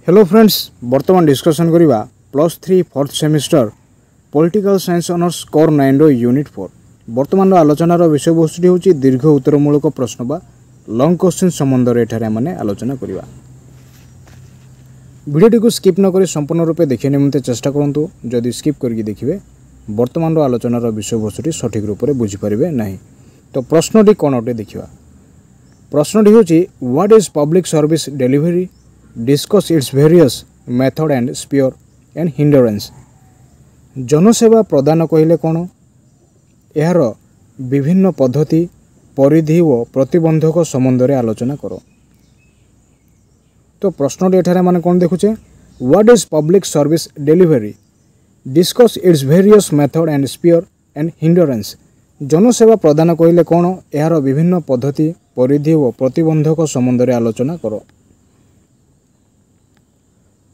Hello friends, वर्तमान discussion करिबा +3 fourth semester political science honours core 9 रो unit 4। वर्तमान आलोचनार विषय वस्तुटी होची दीर्घ उत्तरमूलक प्रश्न बा लॉन्ग क्वेश्चन संबंध रे एठारे माने आलोचना करिबा। वीडियोटी को स्किप न करी संपूर्ण रूपे देखिए निमंते चेष्टा करंतु। जदि स्किप करके देखिबे वर्तमान आलोचनार विषय वस्तुटी सठिक रूप रे बुझी परिबे नाही। तो प्रश्नटी कोन अटे देखिबा। प्रश्नटी होची what is public service delivery, discuss its various method and sphere and hindrance. जनसेवा प्रदान कहले कौन, यार विभिन्न पद्धति परिधि और प्रतिबंधक संबंध में आलोचना करो। तो प्रश्न एठारे माने कौन देखुचे, what is public service delivery, discuss its various method and sphere and hindrance. जनसेवा प्रदान कहले कौन, यार विभिन्न पद्धति परिधि और प्रतिबंधक संबंध में आलोचना करो।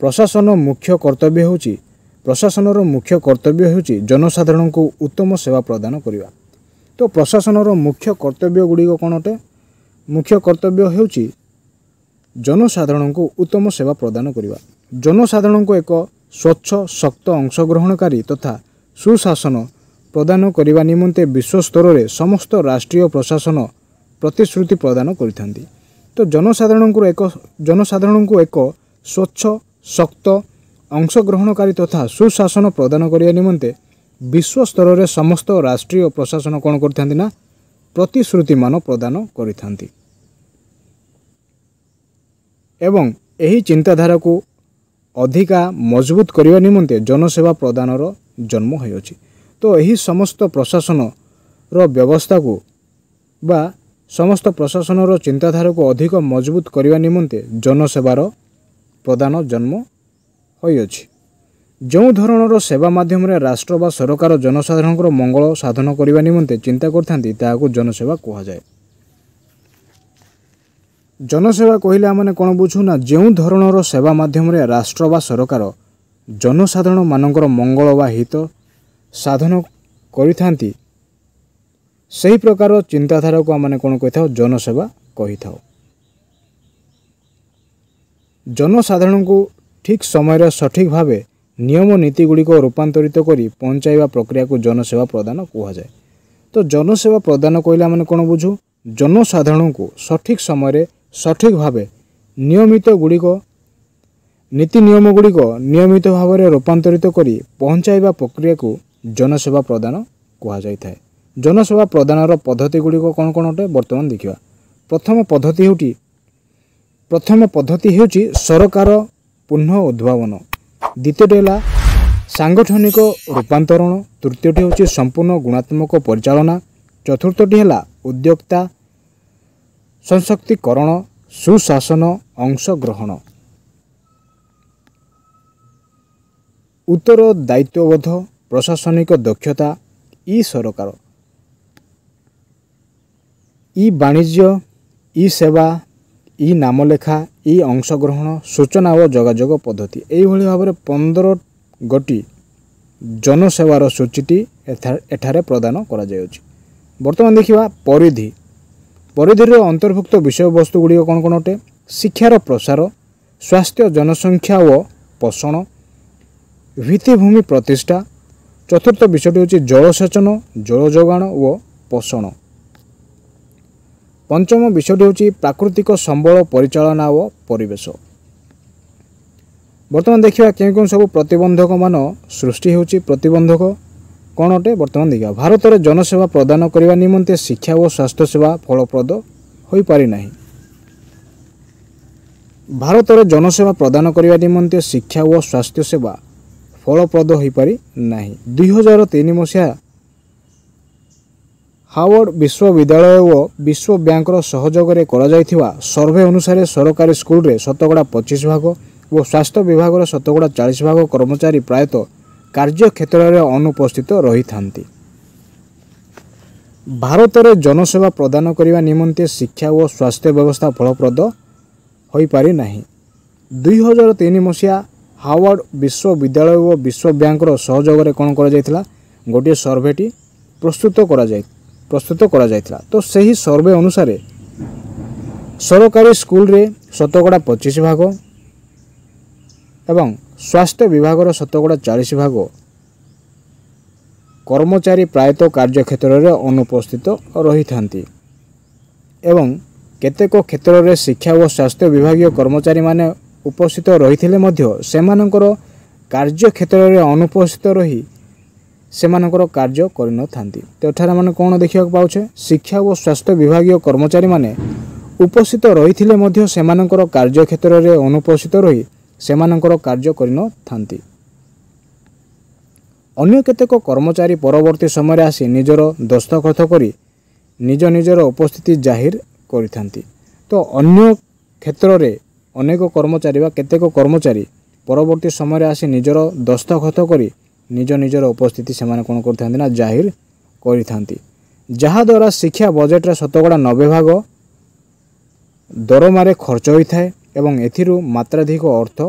प्रशासन मुख्य कर्तव्य होची, प्रशासनर मुख्य कर्तव्य होची जनसाधारण को उत्तम सेवा प्रदान करिवा। तो प्रशासनर मुख्य कर्तव्य गुड़िक कौन अटे, मुख्य कर्तव्य होची जनसाधारण को उत्तम सेवा प्रदान करिवा। जनसाधारण को एक स्वच्छ शक्त अंशग्रहणकारी तथा सुशासन प्रदान करने निमंते विश्व स्तर में समस्त राष्ट्रीय प्रशासन प्रतिश्रुति प्रदान करिथांती। तो जनसाधारण को एक स्वच्छ शक्त अंशग्रहणकारी तथा सुशासन प्रदान करने निमंते विश्व स्तर में समस्त राष्ट्रीय प्रशासन कौन करथांती ना प्रतिश्रुति मान प्रदान करिथांती। एवं एही चिंताधारा को अधिका मजबूत करने निमंते जनसेवा प्रदानर जन्म होइछि। तो यही समस्त प्रशासन रो व्यवस्था को बा समस्त प्रशासन रो चिंताधारा को अधिक मजबूत करने निमंते जनसेवार प्रदान जन्म होइछि। जो धरणर सेवा माध्यम रे राष्ट्र बा सरकार जनसाधारण मंगल साधन करने निमंते चिंता करथांती ताहाकु जनसेवा कहा जाए। जनसेवा कहले आमने कोन बुझू ना, जो धरणर सेवा माध्यम रे राष्ट्र बा सरकार जनसाधारण मानकर मंगल बा हित साधन करिथांती सही प्रकार चिंताधारा को आमने कोन कहिथाओ, जनसेवा कहिथाओ। जनसाधारण को ठीक समय सठिक भावे नियम नीति गुड़िक रूपांतरित करी पहुंचाइबा प्रक्रिया को जनसेवा प्रदान कहा जाए। तो जनसेवा प्रदान कहले आमने कोन बुझू, जनसाधारण को सठिक समय सठिक भावे नियमित गुड़िक नीति नियम गुड़िक नियमित भाव में रूपांतरित करी पहुंचाइबा प्रक्रिया को जनसेवा प्रदान कहा जाय थाए। जनसेवा प्रदानर पद्धति गुड़िक कौन कौन अटे वर्तमान देखिबा। प्रथम पद्धति हेउची सरकार पुनः उद्भावन, द्वितीयटी है सांगठनिक रूपांतरण, तृतीयटी हेउची संपूर्ण गुणात्मक परिचालना, चतुर्थटी है उद्योक्ता सशक्तिकरण, सुशासन, अंशग्रहण। उत्तरदायित्वबोध, प्रशासनिक दक्षता, ई सरकार, ई वाणिज्य, ई सेवा, ई नामलेखा, ई अंशग्रहण, सूचना और जोगाजोग पद्धति। यही भाव में 15 गोटी जनसेवार सूचीटी एठारे प्रदान करा जायछि। वर्तमान देखिबा परिधि। परिधिर अंतर्भुक्त विषय वस्तु गुड़िक कौन कौन अटे, शिक्षार प्रसार, स्वास्थ्य जनसंख्या और पोषण, भित्तिभूमि प्रतिष्ठा। चतुर्थ विषयटी होछि जलसेचन, जल जोगाण और पोषण। पंचम विषयटी होछि प्राकृतिक संबल परिचालना और परिवेश। वर्तमान देखिबा कें सब प्रतिबंधक मान सृष्टि होछि। प्रतिबंधक कौन अटे वर्तमान देखिबा। भारत में जनसेवा प्रदान करने निमंते शिक्षा और स्वास्थ्य सेवा फलप्रद होई पारि नाही। भारत में जनसेवा प्रदान करने निमंते शिक्षा और स्वास्थ्य सेवा फलप्रद होई पारि नाही। 2003 मसीहा हार्वर्ड विश्वविद्यालय और विश्व बैंक सहयोग में करा जायथिबा सर्वे अनुसार सरकारी स्कूल रे 25% और स्वास्थ्य विभाग 40% कर्मचारी प्रायतः कार्य क्षेत्र में अनुपस्थित रही थांती। भारत में जनसेवा प्रदान करने निमंते शिक्षा और स्वास्थ्य व्यवस्था फलप्रद होई पारि नाही। 2003 मसीहा हार्वर्ड विश्वविद्यालय और विश्व बैंक सहयोग में कौन करा जायथिला, गोटे सर्वेटी प्रस्तुत करा जायथिला। तो सही सर्वे अनुसार सरकारी स्कूल रे 25% ଏବଂ ସ୍ୱାସ୍ଥ୍ୟ ବିଭାଗର ଶତକଡ଼ା 40 ଭାଗ କର୍ମଚାରୀ ପ୍ରାୟତଃ କାର୍ଯ୍ୟକ୍ଷେତ୍ରରେ ଅନୁପସ୍ଥିତ ରହିଥାନ୍ତି ଏବଂ କେତେକ କ୍ଷେତ୍ରରେ ଶିକ୍ଷା ଓ ସ୍ୱାସ୍ଥ୍ୟ ବିଭାଗୀୟ କର୍ମଚାରୀମାନେ ଉପସ୍ଥିତ ରହିଥିଲେ ମଧ୍ୟ ସେମାନଙ୍କର କାର୍ଯ୍ୟକ୍ଷେତ୍ରରେ ଅନୁପସ୍ଥିତ ରହି ସେମାନଙ୍କର କାର୍ଯ୍ୟ କରିନଥାନ୍ତି। ତ ଏଠାରେ ଆମେ କ'ଣ ଦେଖିବାକୁ ପାଉଛେ, ଶିକ୍ଷା ଓ ସ୍ୱାସ୍ଥ୍ୟ ବିଭାଗୀୟ କର୍ମଚାରୀମାନେ ଉପସ୍ଥିତ ରହିଥିଲେ ମଧ୍ୟ ସେମାନଙ୍କର କାର୍ଯ୍ୟକ୍ଷେତ୍ରରେ ଅନୁପସ୍ଥିତ ରହି ସେମାନଙ୍କର କାର୍ଯ୍ୟ କରିନଥାନ୍ତି। ଅନ୍ୟ କେତେକ କର୍ମଚାରୀ ପରବର୍ତ୍ତୀ ସମୟରେ ଆସି ନିଜର ଦସ୍ତଖତ କରି ନିଜର ଉପସ୍ଥିତି ଜାହିର କରିଥାନ୍ତି। ତ ଅନ୍ୟ କ୍ଷେତ୍ରରେ ଅନେକ କର୍ମଚାରୀ ବା କେତେକ କର୍ମଚାରୀ ପରବର୍ତ୍ତୀ ସମୟରେ ଆସି ନିଜର ଦସ୍ତଖତ କରି ନିଜର ଉପସ୍ଥିତି ସେମାନେ କ'ଣ କରିଥାନ୍ତି ନା ଜାହିର କରିଥାନ୍ତି, ଯାହାଦ୍ୱାରା ଶିକ୍ଷା ବଜେଟରେ ଶତକଡ଼ା 90 ଭାଗ ଦରମାରେ ଖର୍ଚ୍ଚ ହୋଇଥାଏ ଏବଂ ଏଥିରୁ ମାତ୍ରାଧିକ ଅର୍ଥ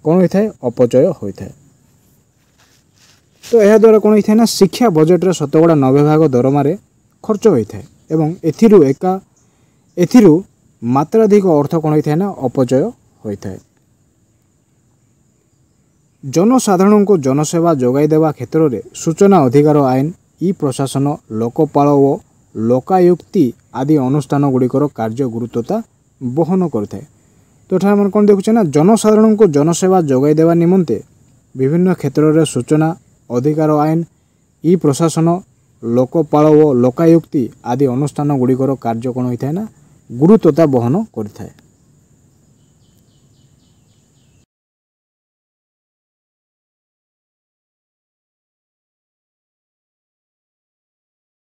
କ'ଣ ହୋଇଥାଏ, ଅପଚୟ ହୋଇଥାଏ। ତ ଏହାଦ୍ୱାରା କ'ଣ ହୋଇଥାଏ ନା ଶିକ୍ଷା ବଜେଟରେ ଶତକଡ଼ା 90 ଭାଗ ଦରମାରେ ଖର୍ଚ୍ଚ ହୋଇଥାଏ ଏବଂ ଏଥିରୁ ମାତ୍ରାଧିକ ଅର୍ଥ କ'ଣ ହୋଇଥାଏ ନା ଅପଚୟ ହୋଇଥାଏ। ଜନସାଧାରଣଙ୍କୁ ଜନସେବା ଯୋଗାଇ ଦେବା କ୍ଷେତ୍ରରେ ସୂଚନା ଅଧିକାର ଆଇନ, ଇ ପ୍ରଶାସନ, ଲୋକପାଳ ଓ ଲୋକାୟୁକ୍ତି ଆଦି ଅନୁଷ୍ଠାନ ଗୁଡ଼ିକର କାର୍ଯ୍ୟ ଗୁରୁତ୍ୱତା ବହନ କରିଥାଏ। ତ ଏଠାରେ ଆମେ କ'ଣ ଦେଖୁଛେ ନା ଜନସାଧାରଣଙ୍କୁ ଜନସେବା ଯୋଗାଇ ଦେବା ନିମନ୍ତେ ବିଭିନ୍ନ କ୍ଷେତ୍ରରେ ସୂଚନା ଅଧିକାର ଆଇନ, ଇ ପ୍ରଶାସନ, ଲୋକପାଳ ଓ ଲୋକାୟୁକ୍ତି ଆଦି ଅନୁଷ୍ଠାନ ଗୁଡ଼ିକର କାର୍ଯ୍ୟ କ'ଣ ହୋଇଥାଏ ନା ଗୁରୁତ୍ୱତା ବହନ କରିଥାଏ।